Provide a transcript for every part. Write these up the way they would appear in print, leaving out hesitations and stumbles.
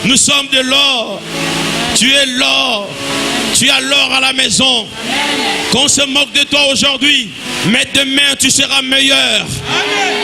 Nous sommes de l'or. Tu es l'or. Tu as l'or à la maison. Qu'on se moque de toi aujourd'hui, mais demain tu seras meilleur.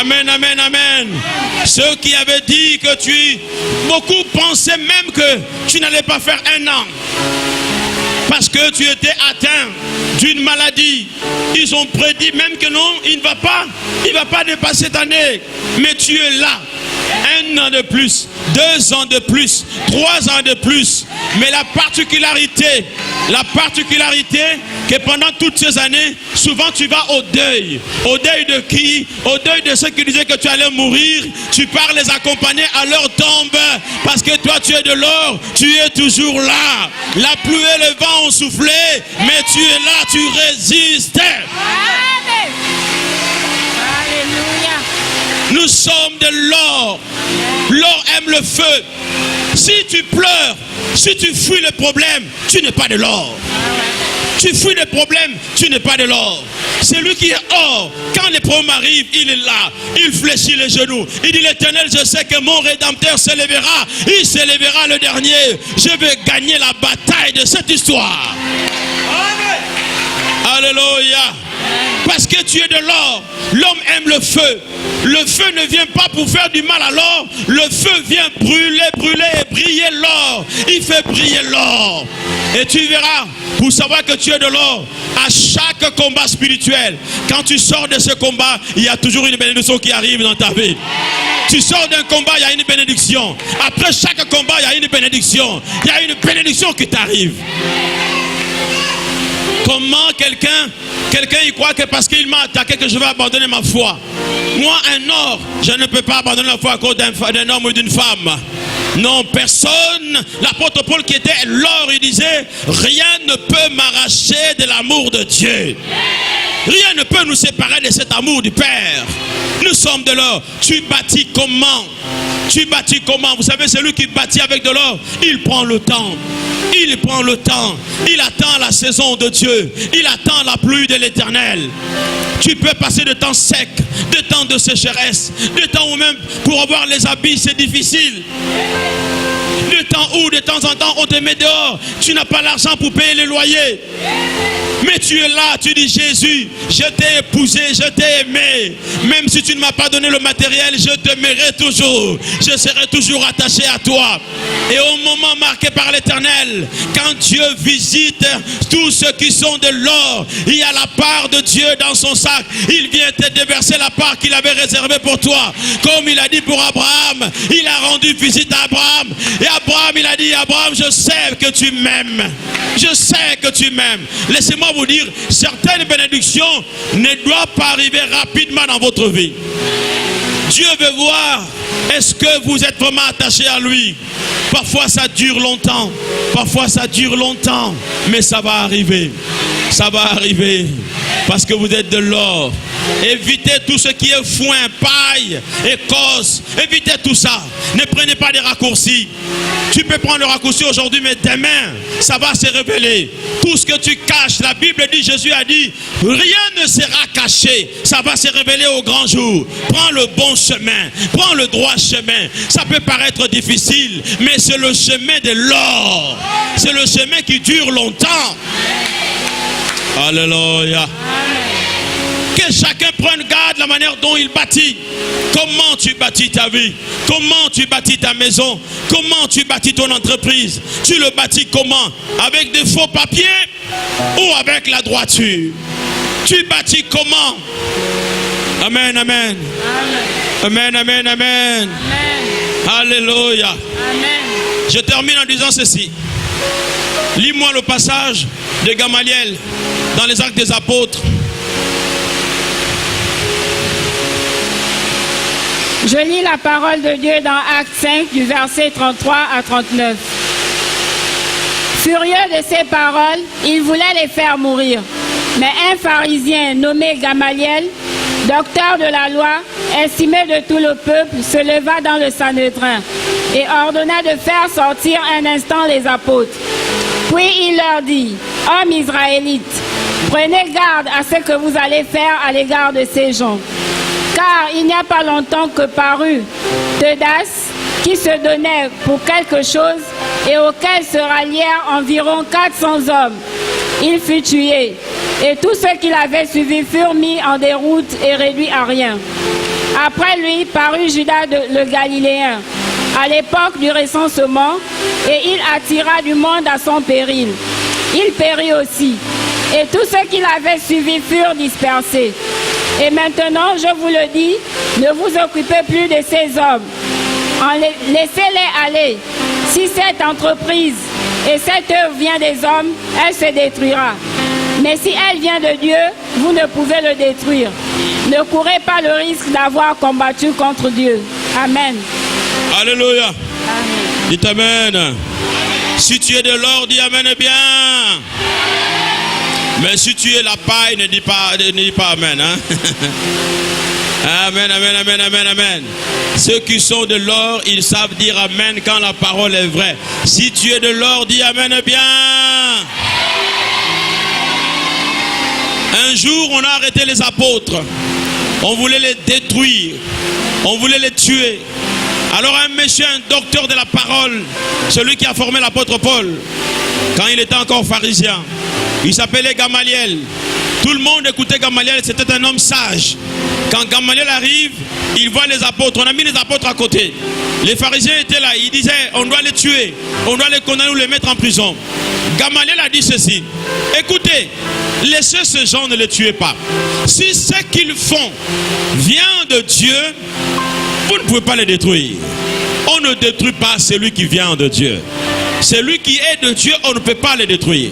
Amen, amen, amen. Ceux qui avaient dit que beaucoup pensaient même que tu n'allais pas faire 1 an. Parce que tu étais atteint d'une maladie. Ils ont prédit même que non, il ne va pas dépasser cette année. Mais tu es là. 1 an de plus, 2 ans de plus, 3 ans de plus. Mais la particularité que pendant toutes ces années, souvent tu vas au deuil. Au deuil de qui? Au deuil de ceux qui disaient que tu allais mourir. Tu pars les accompagner à leur tombe. Parce que toi tu es de l'or, tu es toujours là. La pluie et le vent ont soufflé, mais tu es là, tu résistes. Amen. Alléluia. Nous sommes de l'or. L'or aime le feu. Si tu pleures, si tu fuis le problème, tu n'es pas de l'or. Tu fuis le problème, tu n'es pas de l'or. Celui qui est or, quand les problèmes arrivent, il est là. Il fléchit les genoux. Il dit: l'Éternel, je sais que mon Rédempteur s'élèvera. Il s'élèvera le dernier. Je vais gagner la bataille de cette histoire. Alléluia. Parce que tu es de l'or. L'homme aime le feu. Le feu ne vient pas pour faire du mal à l'or. Le feu vient brûler et briller l'or. Il fait briller l'or. Et tu verras, pour savoir que tu es de l'or, à chaque combat spirituel, quand tu sors de ce combat, il y a toujours une bénédiction qui arrive dans ta vie. Tu sors d'un combat, il y a une bénédiction. Après chaque combat, il y a une bénédiction. Il y a une bénédiction qui t'arrive. Comment quelqu'un il croit que parce qu'il m'a attaqué que je vais abandonner ma foi? Moi, un or, je ne peux pas abandonner la foi à cause d'un homme ou d'une femme. Non, personne. L'apôtre Paul qui était l'or, il disait: rien ne peut m'arracher de l'amour de Dieu. Rien ne peut nous séparer de cet amour du Père. Nous sommes de l'or. Tu bâtis comment? Tu bâtis comment? Vous savez, celui qui bâtit avec de l'or, il prend le temps. Il prend le temps. Il attend la saison de Dieu. Il attend la pluie de l'Éternel. Tu peux passer de temps sec, de temps de sécheresse, de temps où même pour avoir les habits c'est difficile. De temps où de temps en temps on te met dehors. Tu n'as pas l'argent pour payer les loyers. Mais tu es là, tu dis: Jésus, je t'ai épousé, je t'ai aimé. Même si tu ne m'as pas donné le matériel, je t'aimerai toujours. Je serai toujours attaché à toi. Et au moment marqué par l'Éternel, quand Dieu visite tous ceux qui sont de l'or, il y a la part de Dieu dans son sac. Il vient te déverser la part qu'il avait réservée pour toi. Comme il a dit pour Abraham, il a rendu visite à Abraham. Et Abraham, il a dit: Abraham, je sais que tu m'aimes. Je sais que tu m'aimes. Laissez-moi vous dire, certaines bénédictions ne doivent pas arriver rapidement dans votre vie. Dieu veut voir, est-ce que vous êtes vraiment attaché à lui? Parfois ça dure longtemps. Parfois ça dure longtemps. Mais ça va arriver. Ça va arriver. Parce que vous êtes de l'or. Évitez tout ce qui est foin, paille, écorce. Évitez tout ça. Ne prenez pas des raccourcis. Tu peux prendre le raccourci aujourd'hui, mais demain, ça va se révéler. Tout ce que tu caches, la Bible dit, Jésus a dit, rien ne sera caché. Ça va se révéler au grand jour. Prends le bon chemin. Prends le droit chemin. Ça peut paraître difficile, mais c'est le chemin de l'or. C'est le chemin qui dure longtemps. Alléluia. Que chacun prenne garde de la manière dont il bâtit. Comment tu bâtis ta vie? Comment tu bâtis ta maison? Comment tu bâtis ton entreprise? Tu le bâtis comment? Avec des faux papiers ou avec la droiture? Tu bâtis comment? Amen, amen. Amen, amen, amen. Amen. Alléluia. Amen. Je termine en disant ceci. Lis-moi le passage de Gamaliel dans les Actes des Apôtres. Je lis la parole de Dieu dans Actes 5 du verset 33 à 39. Furieux de ces paroles, il voulait les faire mourir. Mais un pharisien nommé Gamaliel, docteur de la loi, estimé de tout le peuple, se leva dans le Sanhédrin et ordonna de faire sortir un instant les apôtres. Puis il leur dit: Hommes israélites, prenez garde à ce que vous allez faire à l'égard de ces gens. Car il n'y a pas longtemps que parut Teudas, qui se donnait pour quelque chose et auquel se rallièrent environ 400 hommes. Il fut tué, et tous ceux qui l'avaient suivi furent mis en déroute et réduits à rien. Après lui parut Judas le Galiléen, à l'époque du recensement, et il attira du monde à son péril. Il périt aussi, et tous ceux qui l'avaient suivi furent dispersés. Et maintenant, je vous le dis, ne vous occupez plus de ces hommes. Laissez-les aller. Si cette entreprise et cette œuvre vient des hommes, elle se détruira. Mais si elle vient de Dieu, vous ne pouvez le détruire. Ne courez pas le risque d'avoir combattu contre Dieu. Amen. Alléluia. Amen. Dites Amen. Si tu es de l'or, dis Amen bien. Mais si tu es la paille, ne dis pas Amen. Hein? Amen, amen, amen, amen, amen. Ceux qui sont de l'or, ils savent dire Amen quand la parole est vraie. Si tu es de l'or, dis Amen bien. Un jour, on a arrêté les apôtres. On voulait les détruire. On voulait les tuer. Alors un monsieur, un docteur de la parole, celui qui a formé l'apôtre Paul, quand il était encore pharisien, il s'appelait Gamaliel. Tout le monde écoutait Gamaliel, c'était un homme sage. Quand Gamaliel arrive, il voit les apôtres. On a mis les apôtres à côté. Les pharisiens étaient là, ils disaient, on doit les tuer, on doit les condamner ou les mettre en prison. Gamaliel a dit ceci: écoutez, laissez ces gens, ne les tuez pas. Si ce qu'ils font vient de Dieu, vous ne pouvez pas les détruire. On ne détruit pas celui qui vient de Dieu. Celui qui est de Dieu, on ne peut pas le détruire.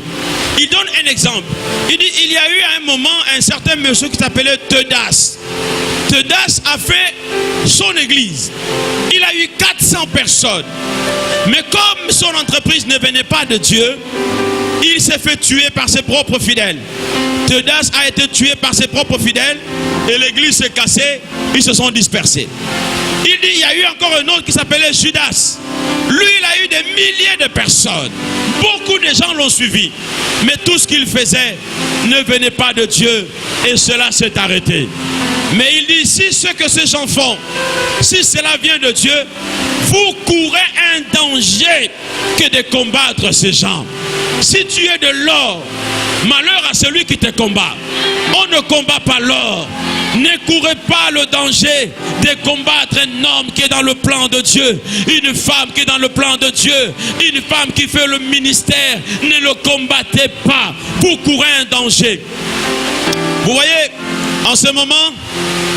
Il donne un exemple. Il dit, il y a eu à un moment un certain monsieur qui s'appelait Theudas. Theudas a fait son église. Il a eu 400 personnes. Mais comme son entreprise ne venait pas de Dieu, il s'est fait tuer par ses propres fidèles. Theudas a été tué par ses propres fidèles et l'église s'est cassée, ils se sont dispersés. Il dit, il y a eu encore un autre qui s'appelait Judas. Lui, il a eu des milliers de personnes. Beaucoup de gens l'ont suivi. Mais tout ce qu'il faisait ne venait pas de Dieu et cela s'est arrêté. Mais il dit, si ce que ces gens font, si cela vient de Dieu, vous courez un danger que de combattre ces gens. Si tu es de l'or, malheur à celui qui te combat. On ne combat pas l'or. Ne courez pas le danger de combattre un homme qui est dans le plan de Dieu, une femme qui est dans le plan de Dieu, une femme qui fait le ministère. Ne le combattez pas. Vous courez un danger. Vous voyez, en ce moment,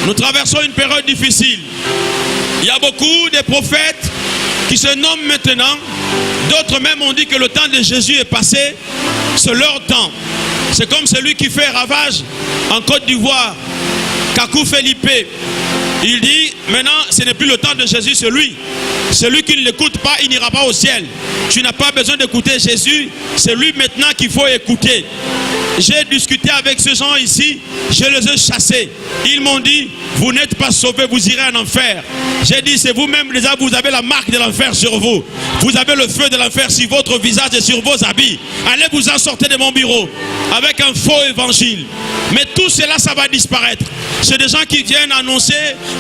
nous traversons une période difficile. Il y a beaucoup de prophètes qui se nomment maintenant. D'autres même ont dit que le temps de Jésus est passé. C'est leur temps. C'est comme celui qui fait ravage en Côte d'Ivoire, Kakou Felipe. Il dit, maintenant, ce n'est plus le temps de Jésus, c'est lui. Celui qui ne l'écoute pas, il n'ira pas au ciel. Tu n'as pas besoin d'écouter Jésus, c'est lui maintenant qu'il faut écouter. J'ai discuté avec ces gens ici, je les ai chassés. Ils m'ont dit, vous n'êtes pas sauvés, vous irez en enfer. J'ai dit, c'est vous-même déjà, vous avez la marque de l'enfer sur vous. Vous avez le feu de l'enfer sur votre visage et sur vos habits. Allez vous en sortir de mon bureau avec un faux évangile. Mais tout cela, ça va disparaître. C'est des gens qui viennent annoncer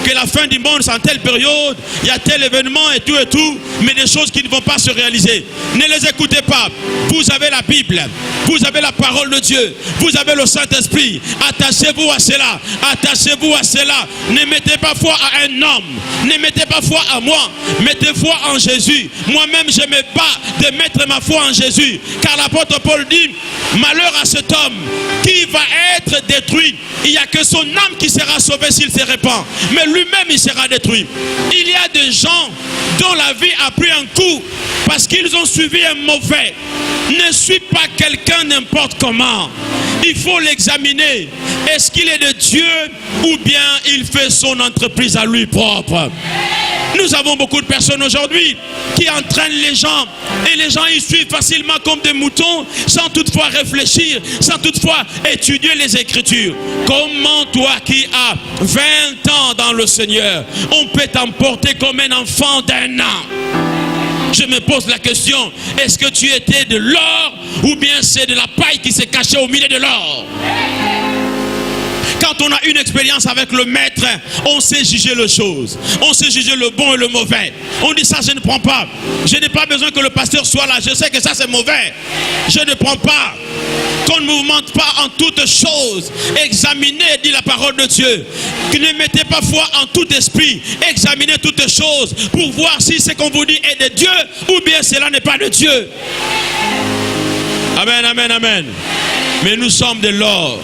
que la fin du monde, c'est en telle période, il y a tel événement et tout, mais des choses qui ne vont pas se réaliser. Ne les écoutez pas. Vous avez la Bible, vous avez la parole de Dieu, vous avez le Saint-Esprit. Attachez-vous à cela, attachez-vous à cela. Ne mettez pas foi à un homme, ne mettez pas foi à moi, mettez foi en Jésus. Moi-même, je me bats de mettre ma foi en Jésus, car l'apôtre Paul dit, malheur à cet homme qui va être détruit. Il n'y a que son âme qui sera sauvée s'il se répand, mais lui-même il sera détruit. Il y a des gens dont la vie a pris un coup parce qu'ils ont suivi un mauvais. Ne suis pas quelqu'un n'importe comment. Il faut l'examiner. Est-ce qu'il est de Dieu ou bien il fait son entreprise à lui propre? Nous avons beaucoup de personnes aujourd'hui qui entraînent les gens et les gens ils suivent facilement comme des moutons sans toutefois réfléchir, sans toutefois étudier les Écritures. Comment toi qui as 20 ans dans le Seigneur, on peut t'emporter comme un enfant d'1 an? Je me pose la question, est-ce que tu étais de l'or ou bien c'est de la paille qui s'est cachée au milieu de l'or? Quand quand on a une expérience avec le maître, on sait juger les choses. On sait juger le bon et le mauvais. On dit ça, je ne prends pas. Je n'ai pas besoin que le pasteur soit là. Je sais que ça, c'est mauvais. Je ne prends pas. Qu'on ne mouvemente pas en toutes choses. Examinez, dit la parole de Dieu. Que ne mettez pas foi en tout esprit. Examinez toutes choses pour voir si ce qu'on vous dit est de Dieu ou bien cela n'est pas de Dieu. Amen, amen, amen. Mais nous sommes de l'or.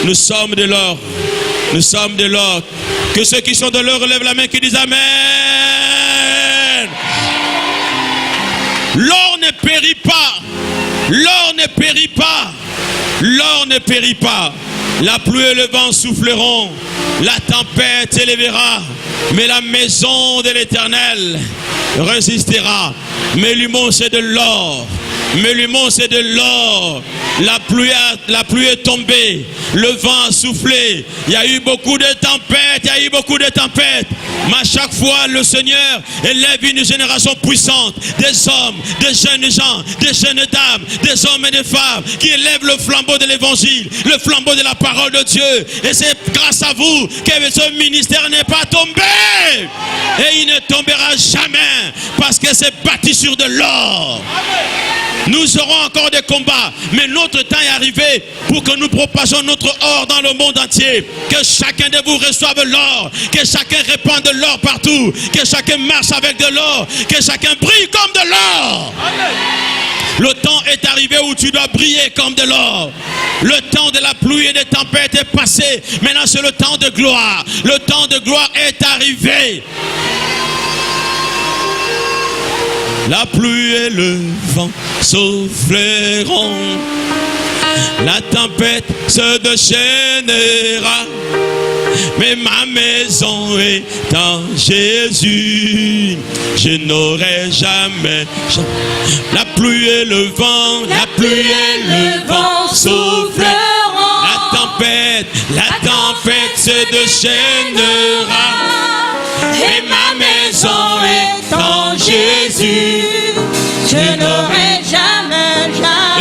Nous sommes de l'or. Nous sommes de l'or. Que ceux qui sont de l'or relèvent la main qui disent Amen. L'or ne périt pas. L'or ne périt pas. L'or ne périt pas. La pluie et le vent souffleront. La tempête élèvera. Mais la maison de l'Éternel résistera. Mais l'humour c'est de l'or. Mais l'humour c'est de l'or. La pluie est tombée. Le vent a soufflé. Il y a eu beaucoup de tempêtes. Il y a eu beaucoup de tempêtes. Mais à chaque fois, le Seigneur élève une génération puissante. Des hommes, des jeunes gens, des jeunes dames, des hommes et des femmes qui élèvent le flambeau de l'évangile, le flambeau de la parole de Dieu. Et c'est grâce à vous que ce ministère n'est pas tombé. Et il ne tombera jamais parce que c'est bâti sur de l'or. Nous aurons encore des combats, mais notre temps est arrivé pour que nous propagions notre or dans le monde entier. Que chacun de vous reçoive l'or, que chacun répande de l'or partout, que chacun marche avec de l'or, que chacun brille comme de l'or. Le temps est arrivé où tu dois briller comme de l'or. Le temps de la pluie et des tempêtes est passé. Maintenant c'est le temps de gloire. Le temps de gloire est arrivé. La pluie et le vent souffleront. La tempête se déchaînera. Mais ma maison est en Jésus. Je n'aurai jamais. La pluie et le vent. La pluie et le vent souffleront. La tempête se déchaînera. Et ma maison est en Jésus. Je n'aurai jamais.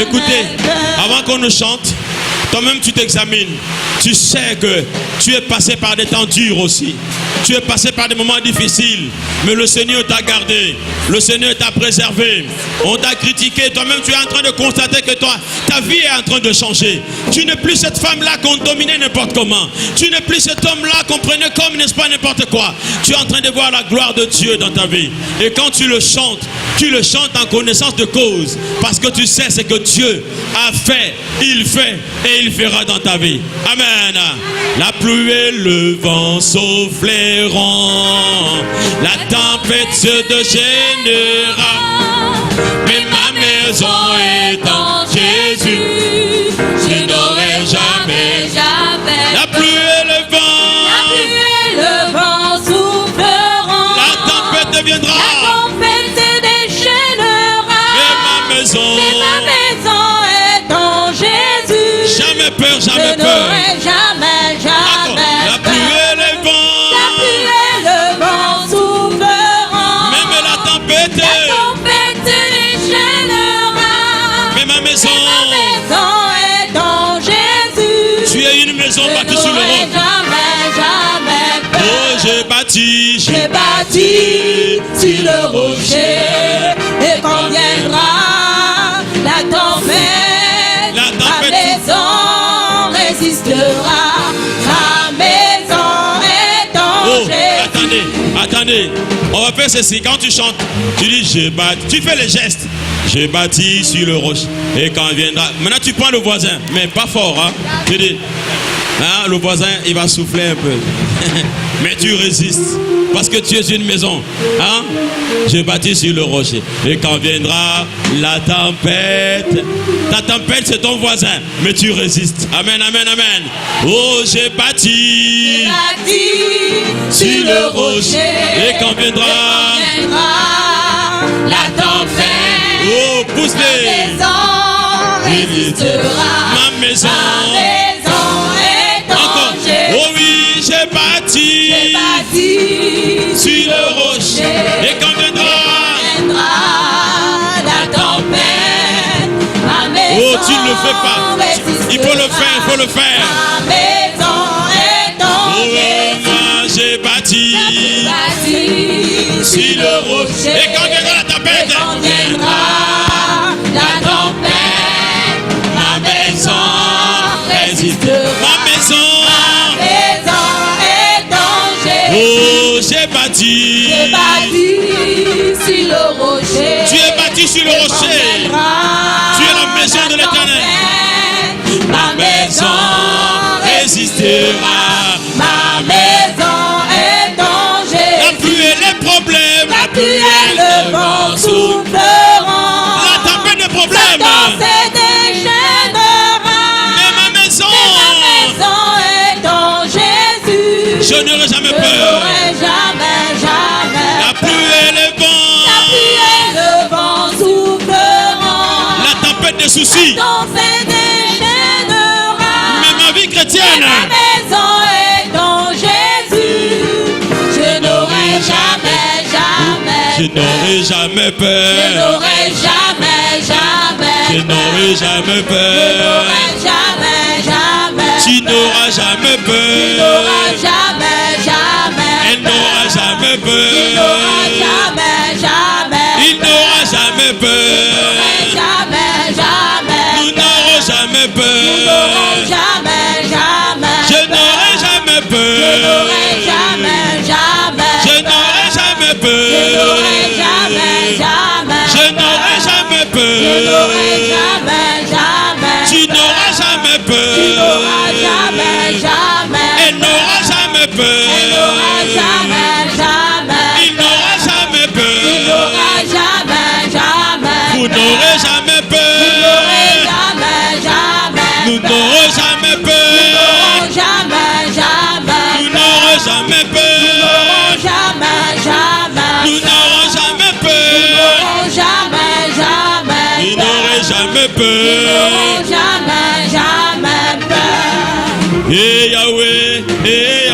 Écoutez, avant qu'on nous chante, toi-même tu t'examines. Tu sais que tu es passé par des temps durs aussi. Tu es passé par des moments difficiles. Mais le Seigneur t'a gardé. Le Seigneur t'a préservé. On t'a critiqué. Toi-même tu es en train de constater que ta vie est en train de changer. Tu n'es plus cette femme-là qu'on dominait n'importe comment. Tu n'es plus cet homme-là qu'on prenait comme, n'est-ce pas, n'importe quoi. Tu es en train de voir la gloire de Dieu dans ta vie. Et quand tu le chantes en connaissance de cause. Parce que tu sais ce que Dieu a fait, il fait et il fera dans ta vie. Amen. La pluie et le vent souffleront. La tempête se déchaînera. Mais ma maison est en Jésus. Je n'aurai jamais. La pluie et le vent souffleront. La tempête deviendra. Mais ma maison est en Jésus. Jamais peur, jamais peur. Je n'aurai jamais la pluie et le vent. La pluie et le vent souffleront. Même la tempête déchaînera. Mais ma maison est en Jésus. Tu es une maison bâtie sur le roc. Jamais peur. Oh, j'ai bâti sur le rocher. Et quand viendra la tempête, ma maison résistera. Ma maison est en Jésus. Attendez, on va faire ceci. Quand tu chantes, tu dis j'ai bâti. Tu fais les gestes. J'ai bâti sur le rocher. Et quand viendra. Maintenant tu prends le voisin, mais pas fort. Hein? Tu dis, hein, le voisin il va souffler un peu. Mais tu résistes. Parce que tu es une maison. Hein? J'ai bâti sur le rocher. Et quand viendra la tempête. Ta tempête c'est ton voisin. Mais tu résistes. Amen, amen, amen. Oh, j'ai bâti sur le rocher. Et quand viendra la tempête. Oh, pousse-les. Ma maison résistera. Ma maison. Est en Jésus. Oh oui, j'ai bâti sur le rocher. Et quand viendra la tempête, ma maison. Oh, tu ne le fais pas. Il faut le faire, il faut le faire. Ma maison est sur le rocher. Et quand viendra la tempête, quand viendra la tempête, ma maison résistera. Ma maison est danger. Oh, j'ai bâti sur le rocher. Tu es bâti sur le rocher. Tu es la maison de l'Éternel. Ma maison résistera. Ma maison est danger. La pluie et les problèmes. La pluie et le vent souffleront. La tempête de problèmes. Satan se déchaînera. Mais ma maison est en Jésus. Je n'aurai jamais Je peur. n'aurai jamais La pluie et le vent. La pluie et le vent souffleront. La tempête de soucis. Satan se déchaînera. Mais ma vie chrétienne. Ma maison est en Jésus. Je n'aurai jamais Je n'aurai jamais Je peur. n'aurai jamais Je n'aurai jamais Je peur. n'aurai jamais Tu n'auras jamais Tu peur. n'auras jamais Elle n'aura jamais Tu peur. n'auras jamais Il n'aura jamais peur. Nous n'aurons jamais peur. Je n'aurai jamais peur. Je n'aurai jamais peur. Je n'aurai jamais peur. Tu n'auras jamais peur. Elle n'aura jamais peur. Il n'aura jamais peur. Vous n'aurez jamais peur. Nous n'aurons jamais peur. Nous n'aurons jamais peur. Nous n'aurons jamais peur. Vous n'aurez jamais peur. Et Yahweh, et